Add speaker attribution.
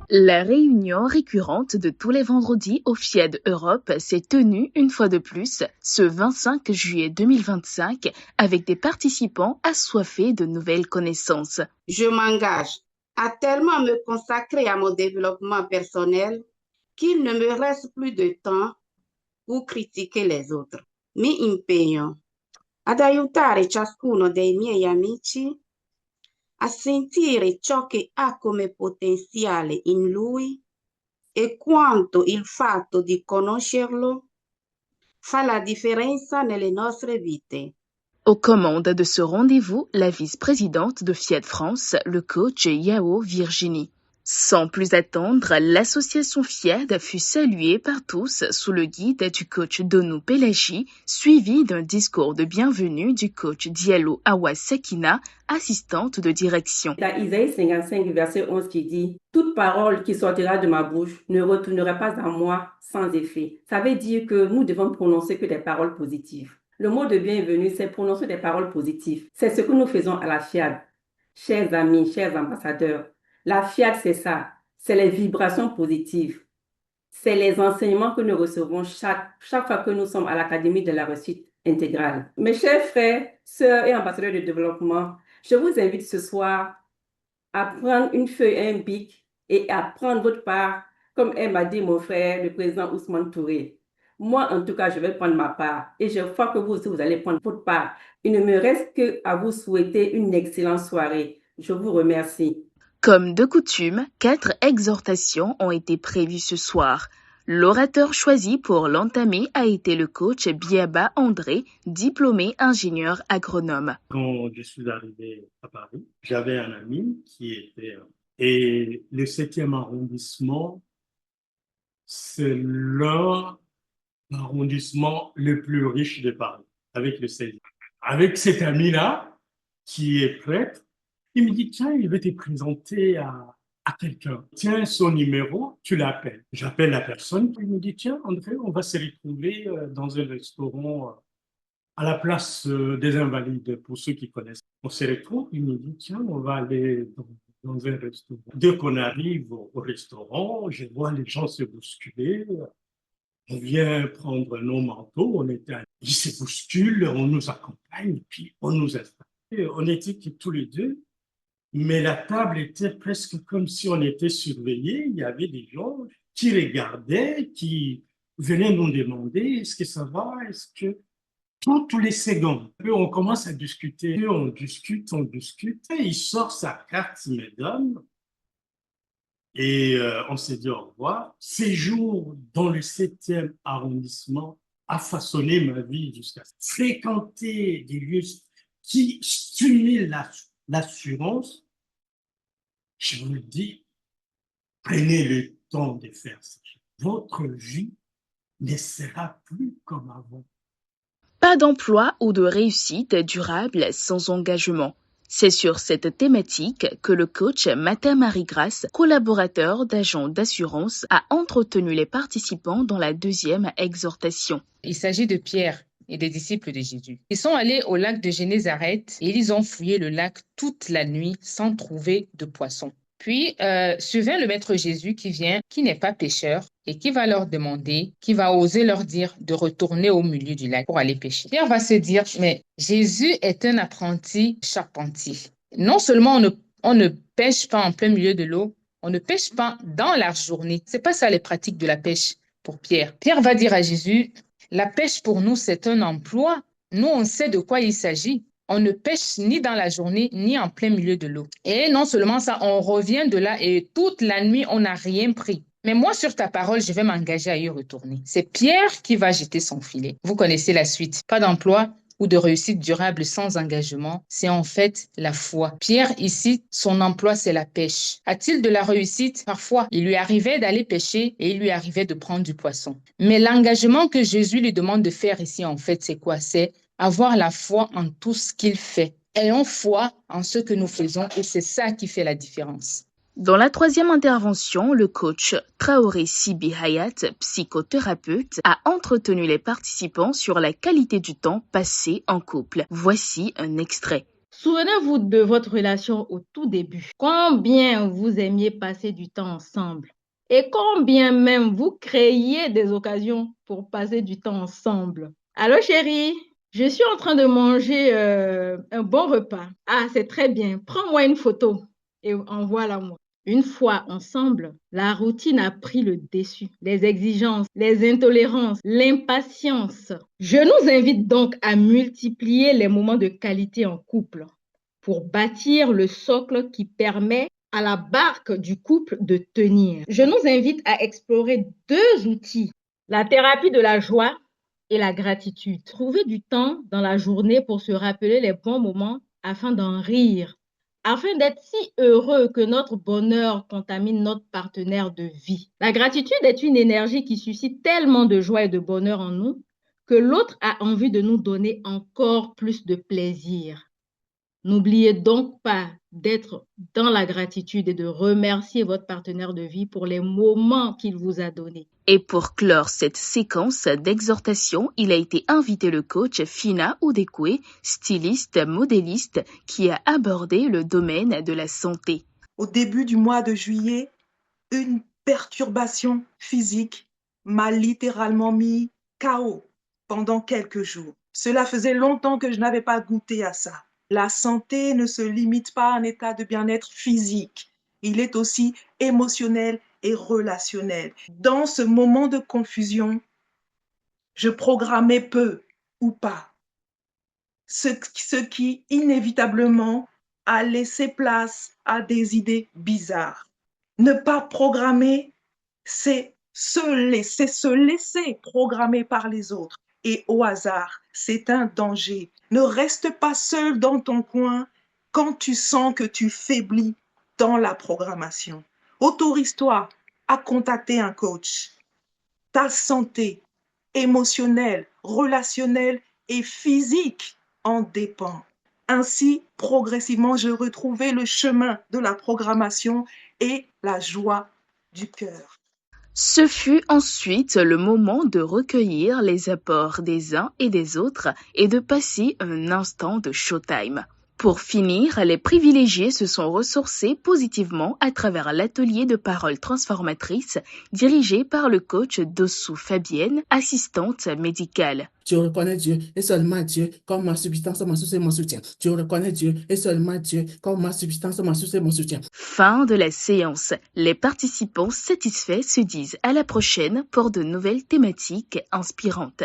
Speaker 1: La réunion récurrente de tous les vendredis au FIED Europe s'est tenue une fois de plus ce 25 juillet 2025 avec des participants assoiffés de nouvelles connaissances.
Speaker 2: Je m'engage à tellement me consacrer à mon développement personnel qu'il ne me reste plus de temps pour critiquer les autres. Mi impegno ad aiutare ciascuno dei miei amici a sentire ciò che ha come potenziale in lui e quanto il fatto di conoscerlo fa la differenza nelle nostre vite.
Speaker 1: Aux commandes de ce rendez-vous, la vice-présidente de FIED France, le coach Yao Virginie. Sans plus attendre, l'association FIED fut saluée par tous sous le guide du coach Donou Pelagie, suivi d'un discours de bienvenue du coach Diallo Awa Sakina, assistante de direction.
Speaker 3: Dans Isaïe 55, verset 11 qui dit « Toute parole qui sortira de ma bouche ne retournera pas à moi sans effet ». Ça veut dire que nous devons prononcer que des paroles positives. Le mot de bienvenue, c'est prononcer des paroles positives. C'est ce que nous faisons à la FIAD. Chers amis, chers ambassadeurs, la FIAD, c'est ça. C'est les vibrations positives. C'est les enseignements que nous recevons chaque fois que nous sommes à l'Académie de la réussite intégrale. Mes chers frères, sœurs et ambassadeurs de développement, je vous invite ce soir à prendre une feuille et un bic et à prendre votre part, comme m'a dit mon frère, le président Ousmane Touré. Moi, en tout cas, je vais prendre ma part et je crois que vous aussi, vous allez prendre votre part. Il ne me reste qu'à vous souhaiter une excellente soirée. Je vous remercie.
Speaker 1: Comme de coutume, 4 exhortations ont été prévues ce soir. L'orateur choisi pour l'entamer a été le coach Biaba André, diplômé ingénieur agronome.
Speaker 4: Quand je suis arrivé à Paris, j'avais un ami qui était... Et le 7e arrondissement, c'est l'arrondissement le plus riche de Paris, avec le 16e. Avec cet ami-là, qui est prêtre, il me dit, tiens, il veut te présenter à quelqu'un. Tiens, son numéro, tu l'appelles. J'appelle la personne, il me dit, tiens, André, on va se retrouver dans un restaurant à la place des Invalides, pour ceux qui connaissent. On se retrouve, il me dit, tiens, on va aller dans un restaurant. Dès qu'on arrive au restaurant, je vois les gens se bousculer. On vient prendre nos manteaux, ils se bousculent, on nous accompagne, puis on nous installe. On était tous les deux. Mais la table était presque comme si on était surveillés. Il y avait des gens qui regardaient, qui venaient nous demander est-ce que ça va, est-ce que... Tous les secondes, on commence à discuter, on discute, et il sort sa carte, il me donne, et on s'est dit au revoir. Séjour dans le 7e arrondissement a façonné ma vie jusqu'à fréquenter des lieux qui stimulent l'assurance. Je vous le dis, prenez le temps de faire ça. Votre vie ne sera plus comme avant.
Speaker 1: Pas d'emploi ou de réussite durable sans engagement. C'est sur cette thématique que le coach Martin Marie-Grace, collaborateur d'agents d'assurance, a entretenu les participants dans la 2e exhortation.
Speaker 5: Il s'agit de Pierre et des disciples de Jésus. Ils sont allés au lac de Génézareth et ils ont fouillé le lac toute la nuit sans trouver de poisson. Puis survient le maître Jésus qui n'est pas pêcheur et qui va leur demander, qui va oser leur dire de retourner au milieu du lac pour aller pêcher. Pierre va se dire, mais Jésus est un apprenti charpentier. Non seulement on ne pêche pas en plein milieu de l'eau, on ne pêche pas dans la journée. C'est pas ça les pratiques de la pêche pour Pierre. Pierre va dire à Jésus, la pêche pour nous, c'est un emploi. Nous, on sait de quoi il s'agit. On ne pêche ni dans la journée, ni en plein milieu de l'eau. Et non seulement ça, on revient de là et toute la nuit, on n'a rien pris. Mais moi, sur ta parole, je vais m'engager à y retourner. C'est Pierre qui va jeter son filet. Vous connaissez la suite. Pas d'emploi ou de réussite durable sans engagement. C'est en fait la foi. Pierre, ici, son emploi, c'est la pêche. A-t-il de la réussite? Parfois, il lui arrivait d'aller pêcher et il lui arrivait de prendre du poisson. Mais l'engagement que Jésus lui demande de faire ici, en fait, c'est quoi? C'est avoir la foi en tout ce qu'il fait. Ayons foi en ce que nous faisons et c'est ça qui fait la différence.
Speaker 1: Dans la 3e intervention, le coach Traoré Sibi Hayat, psychothérapeute, a entretenu les participants sur la qualité du temps passé en couple. Voici un extrait.
Speaker 6: Souvenez-vous de votre relation au tout début. Combien vous aimiez passer du temps ensemble et combien même vous créiez des occasions pour passer du temps ensemble. Allô chérie, je suis en train de manger un bon repas. Ah, c'est très bien. Prends-moi une photo et envoie-la moi. Une fois ensemble, la routine a pris le dessus. Les exigences, les intolérances, l'impatience. Je nous invite donc à multiplier les moments de qualité en couple pour bâtir le socle qui permet à la barque du couple de tenir. Je nous invite à explorer 2 outils, la thérapie de la joie et la gratitude. Trouver du temps dans la journée pour se rappeler les bons moments afin d'en rire, afin d'être si heureux que notre bonheur contamine notre partenaire de vie. La gratitude est une énergie qui suscite tellement de joie et de bonheur en nous que l'autre a envie de nous donner encore plus de plaisir. N'oubliez donc pas d'être dans la gratitude et de remercier votre partenaire de vie pour les moments qu'il vous a donnés.
Speaker 1: Et pour clore cette séquence d'exhortation, il a été invité le coach Fina Udekwe, styliste, modéliste, qui a abordé le domaine de la santé.
Speaker 7: Au début du mois de juillet, une perturbation physique m'a littéralement mis KO pendant quelques jours. Cela faisait longtemps que je n'avais pas goûté à ça. La santé ne se limite pas à un état de bien-être physique. Il est aussi émotionnel et relationnel. Dans ce moment de confusion, je programmais peu ou pas, ce qui inévitablement a laissé place à des idées bizarres. Ne pas programmer, c'est se laisser programmer par les autres. Et au hasard, c'est un danger. Ne reste pas seul dans ton coin quand tu sens que tu faiblis dans la programmation. Autorise-toi à contacter un coach. Ta santé émotionnelle, relationnelle et physique en dépend. Ainsi, progressivement, je retrouvais le chemin de la programmation et la joie du cœur.
Speaker 1: Ce fut ensuite le moment de recueillir les apports des uns et des autres et de passer un instant de showtime. Pour finir, les privilégiés se sont ressourcés positivement à travers l'atelier de paroles transformatrices dirigé par le coach Dossou Fabienne, assistante médicale.
Speaker 8: Tu reconnais Dieu et seulement Dieu comme ma substance, ma source et mon soutien. Tu reconnais Dieu et seulement Dieu comme ma substance, ma source et mon soutien.
Speaker 1: Fin de la séance. Les participants satisfaits se disent à la prochaine pour de nouvelles thématiques inspirantes.